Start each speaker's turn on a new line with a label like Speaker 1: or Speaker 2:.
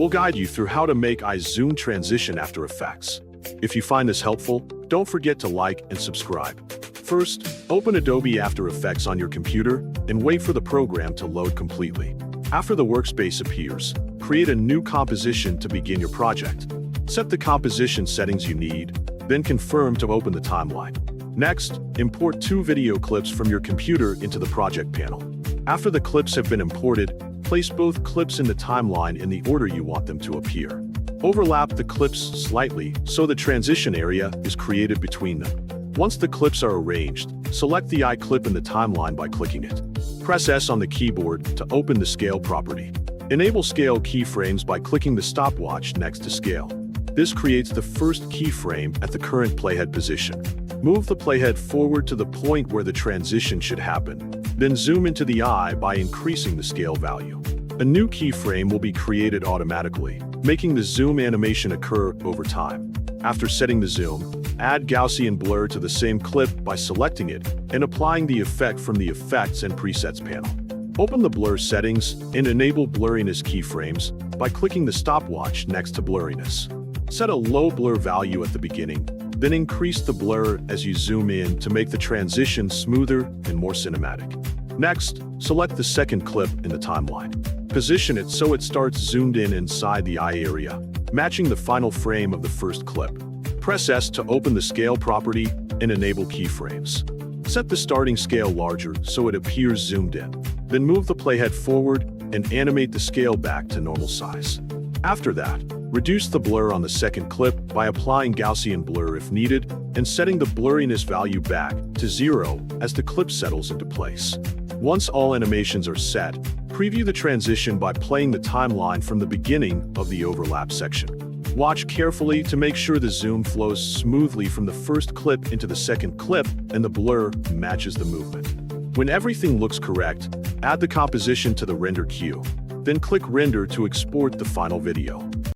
Speaker 1: We'll guide you through how to make zoom transition After Effects. If you find this helpful, don't forget to like and subscribe. First, open Adobe After Effects on your computer and wait for the program to load completely. After the workspace appears, create a new composition to begin your project. Set the composition settings you need, then confirm to open the timeline. Next, import 2 video clips from your computer into the project panel. After the clips have been imported, place both clips in the timeline in the order you want them to appear. Overlap the clips slightly so the transition area is created between them. Once the clips are arranged, select the eye clip in the timeline by clicking it. Press S on the keyboard to open the Scale property. Enable Scale keyframes by clicking the stopwatch next to Scale. This creates the first keyframe at the current playhead position. Move the playhead forward to the point where the transition should happen, then zoom into the eye by increasing the scale value. A new keyframe will be created automatically, making the zoom animation occur over time. After setting the zoom, add Gaussian Blur to the same clip by selecting it and applying the effect from the Effects and Presets panel. Open the Blur settings and enable Blurriness keyframes by clicking the stopwatch next to Blurriness. Set a low blur value at the beginning, then increase the blur as you zoom in to make the transition smoother and more cinematic. Next, select the second clip in the timeline. Position it so it starts zoomed in inside the eye area, matching the final frame of the first clip. Press S to open the Scale property and enable keyframes. Set the starting scale larger so it appears zoomed in. Then move the playhead forward and animate the scale back to normal size. After that, reduce the blur on the second clip by applying Gaussian Blur if needed and setting the blurriness value back to 0 as the clip settles into place. Once all animations are set, preview the transition by playing the timeline from the beginning of the overlap section. Watch carefully to make sure the zoom flows smoothly from the first clip into the second clip and the blur matches the movement. When everything looks correct, add the composition to the render queue. Then click Render to export the final video.